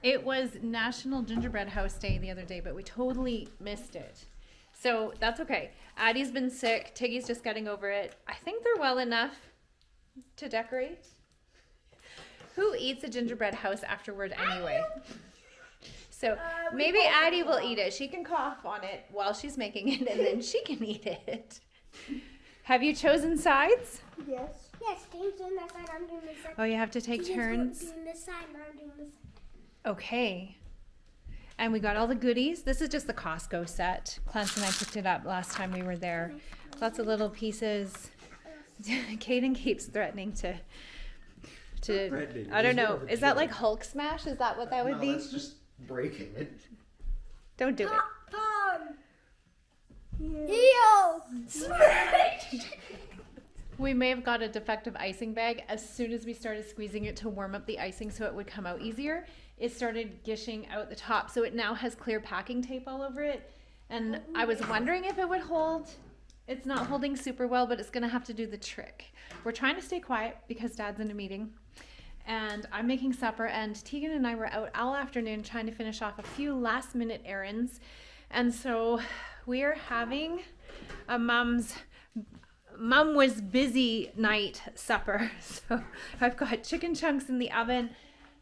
It was National Gingerbread House Day the other day, but we totally missed it. So that's okay. Addie's been sick. Tiggy's just getting over it. I think they're well enough to decorate. Who eats a gingerbread house afterward anyway? So maybe Addie will eat it. She can cough on it while she's making it, and then she can eat it. Have you chosen sides? Yes. Yes, Dane's doing that side, I'm doing this side. Oh, you have to take turns? Doing this side, and I'm doing this side. Okay. And we got all the goodies. This is just the Costco set. Clance and I picked it up last time we were there. Lots of little pieces. Kaden keeps threatening to I don't know. Is that like Hulk smash? Is that what that would be? That's just breaking it. Don't do it. Pom! Heel! Smash! We may have got a defective icing bag. As soon as we started squeezing it to warm up the icing so it would come out easier, it started gushing out the top. So it now has clear packing tape all over it. And I was wondering if it would hold. It's not holding super well, but it's going to have to do the trick. We're trying to stay quiet because Dad's in a meeting. And I'm making supper, and Tegan and I were out all afternoon trying to finish off a few last minute errands. And so we are having a mom was busy night supper. So I've got chicken chunks in the oven,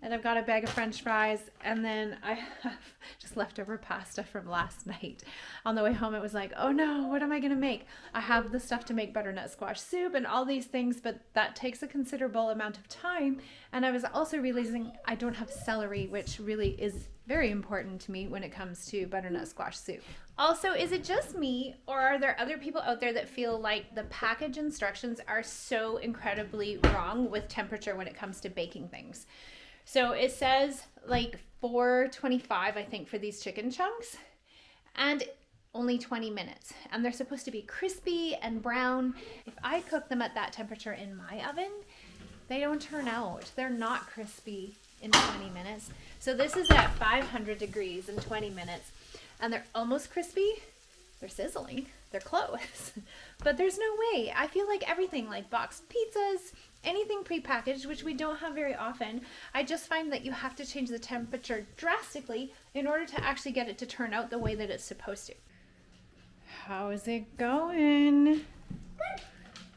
and I've got a bag of French fries, and then I have just leftover pasta from last night. On the way home, it was like, oh no, what am I gonna make? I have the stuff to make butternut squash soup and all these things, but that takes a considerable amount of time. And I was also realizing I don't have celery, which really is very important to me when it comes to butternut squash soup. Also, is it just me, or are there other people out there that feel like the package instructions are so incredibly wrong with temperature when it comes to baking things? So it says like 425, I think, for these chicken chunks, and only 20 minutes. And they're supposed to be crispy and brown. If I cook them at that temperature in my oven, they don't turn out. They're not crispy in 20 minutes. So this is at 500 degrees in 20 minutes, and they're almost crispy. They're sizzling. They're close. But there's no way. I feel like everything, like boxed pizzas, anything prepackaged, which we don't have very often, I just find that you have to change the temperature drastically in order to actually get it to turn out the way that it's supposed to. How is it going? Good.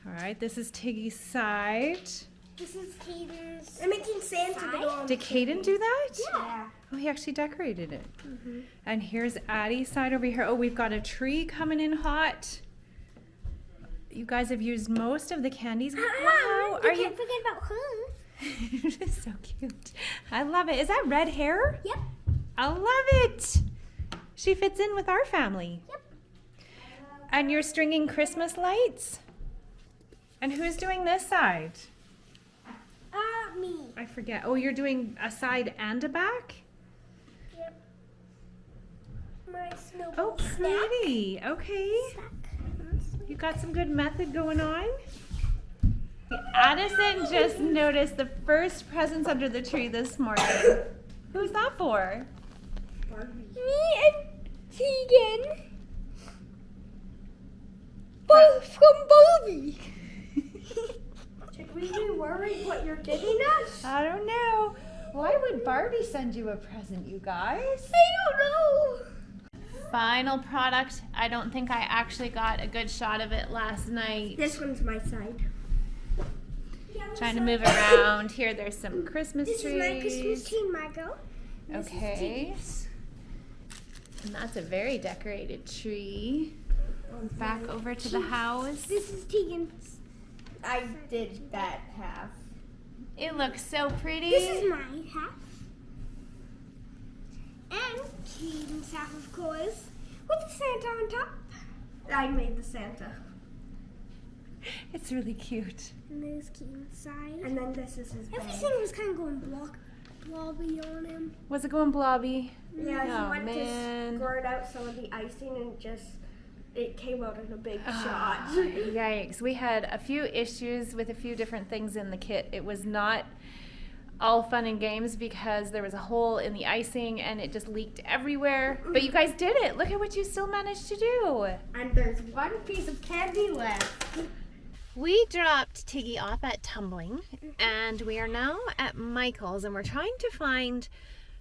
All right, this is Tiggy's side. This is Caden's. I'm making Santa to go on. Did Caden do that? Yeah. Oh, he actually decorated it. Mm-hmm. And here's Addie's side over here. Oh, we've got a tree coming in hot. You guys have used most of the candies. Wow, You can't forget about her. It is so cute. I love it. Is that red hair? Yep. I love it. She fits in with our family. Yep. And you're stringing Christmas lights? And who's doing this side? Me. I forget. Oh, you're doing a side and a back? Yep. My snowball Oh, pretty. Okay. You got some good method going on. Addison just noticed the first presents under the tree this morning. Who's that for? Barbie. Me and Tegan. Both from Barbie. Should we be worried what you're giving us? I don't know. Why would Barbie send you a present, you guys? I don't know. Final product. I don't think I actually got a good shot of it last night. This one's my side. Trying to move around. Here, there's some Christmas trees. This is my Christmas tree, Margot. Okay. And that's a very decorated tree. Back over to the house. This is Tegan's. I did that half. It looks so pretty. This is my half. And Keaton's half, of course, with the Santa on top. I made the Santa. It's really cute. And there's Keaton's side. And then this is his bag. Everything was kind of going blobby on him. Was it going blobby? Yeah, he Oh, went man. to squirt out some of the icing and it came out in a big shot. Yikes. We had a few issues with a few different things in the kit. It was not all fun and games because there was a hole in the icing and it just leaked everywhere. But you guys did it. Look at what you still managed to do. And there's one piece of candy left. We dropped Tiggy off at Tumbling and we are now at Michael's and we're trying to find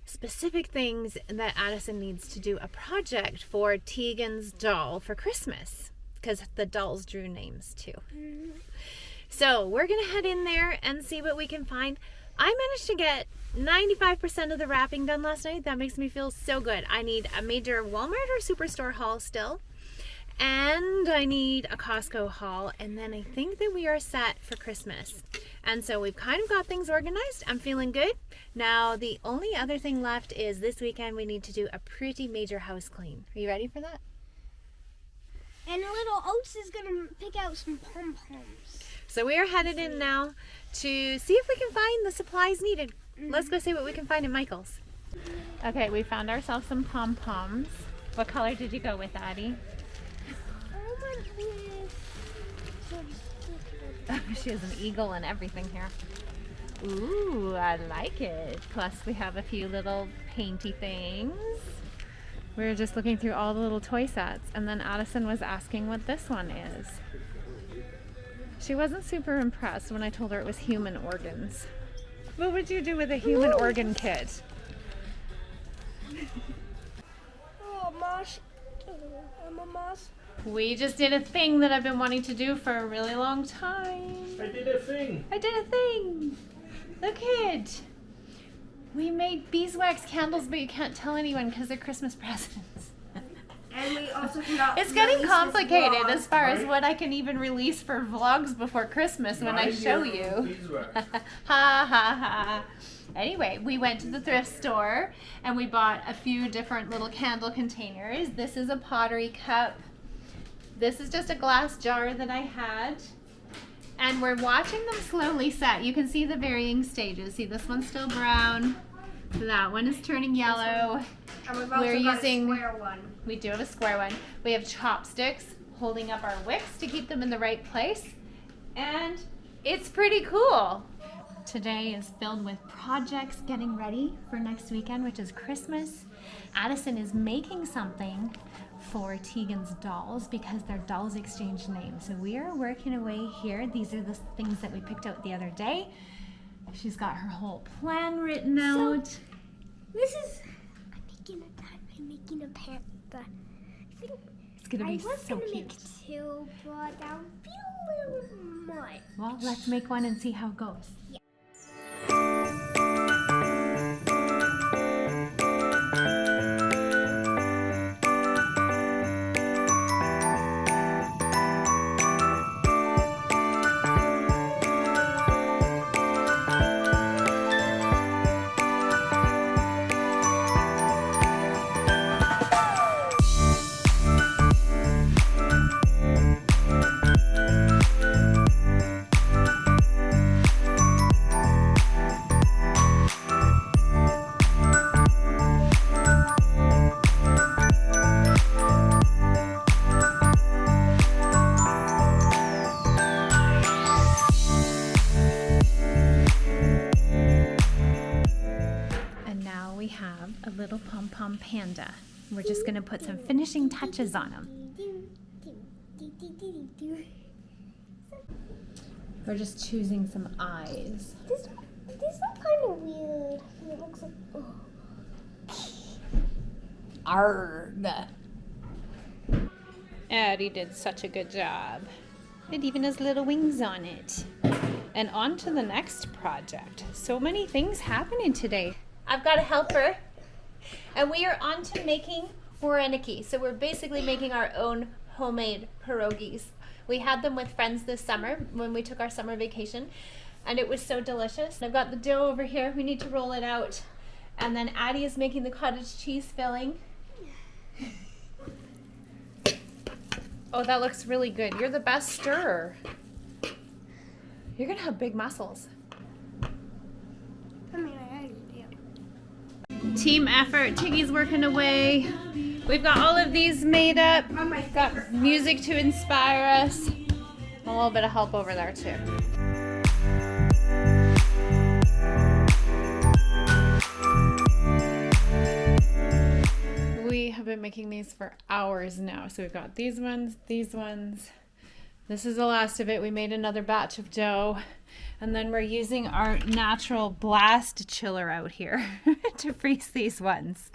specific things that Addison needs to do a project for Tegan's doll for Christmas, because the dolls drew names too. So we're gonna head in there and see what we can find. I managed to get 95% of the wrapping done last night. That makes me feel so good. I need a major Walmart or Superstore haul still, and I need a Costco haul, and then I think that we are set for Christmas. And so we've kind of got things organized. I'm feeling good. Now the only other thing left is this weekend we need to do a pretty major house clean. Are you ready for that? And little Oats is gonna pick out some pom-poms. So we are headed in now to see if we can find the supplies needed. Let's go see what we can find in Michael's. Okay, we found ourselves some pom-poms. What color did you go with, Addie? She has an eagle and everything here. Ooh, I like it. Plus we have a few little painty things. We were just looking through all the little toy sets, and then Addison was asking what this one is. She wasn't super impressed when I told her it was human organs. What would you do with a human organ kit? Oh, Mosh. I'm a moss. We just did a thing that I've been wanting to do for a really long time. I did a thing. I did a thing. Look it. We made beeswax candles, but you can't tell anyone because they're Christmas presents. And we also cannot. It's getting release this complicated vlog. as far as Right. what I can even release for vlogs before Christmas when I show you. Beeswax. Ha ha ha. Anyway, we went to the thrift store and we bought a few different little candle containers. This is a pottery cup. This is just a glass jar that I had. And we're watching them slowly set. You can see the varying stages. See, this one's still brown. That one is turning yellow. And we've also We're got using- a square one. We do have a square one. We have chopsticks holding up our wicks to keep them in the right place. And it's pretty cool. Today is filled with projects getting ready for next weekend, which is Christmas. Addison is making something for Tegan's dolls because their dolls exchange names. So we are working away here. These are the things that we picked out the other day. She's got her whole plan written out. This is. I'm making a panda. I think It's gonna I be was so gonna cute. make two, but that would be a little much. Well, let's make one and see how it goes. And now we have a little pom-pom panda. We're just gonna put some finishing touches on him. We're just choosing some eyes. This look kind of weird. It looks like. Arg. Addie did such a good job. It even has little wings on it. And on to the next project. So many things happening today. I've got a helper. And we are on to making wareniki. So we're basically making our own homemade pierogies. We had them with friends this summer when we took our summer vacation. And it was so delicious. I've got the dough over here. We need to roll it out. And then Addie is making the cottage cheese filling. Oh, that looks really good. You're the best stirrer. You're gonna have big muscles. I mean, I already do. Team effort. Tiggy's working away. We've got all of these made up. Got music to inspire us. A little bit of help over there too. We have been making these for hours now. So we've got these ones, This is the last of it. We made another batch of dough. And then we're using our natural blast chiller out here to freeze these ones.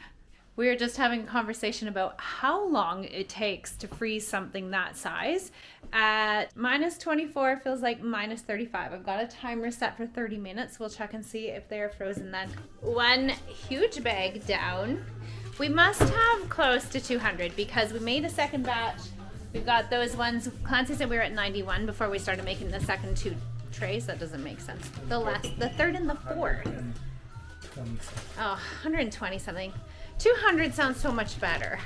We were just having a conversation about how long it takes to freeze something that size. At -24, it feels like -35. I've got a timer set for 30 minutes. We'll check and see if they're frozen then. One huge bag down. We must have close to 200 because we made a second batch. We've got those ones. Clancy said we were at 91 before we started making the second 2 trays. That doesn't make sense. The third and the fourth. Oh, 120 something. 200 sounds so much better.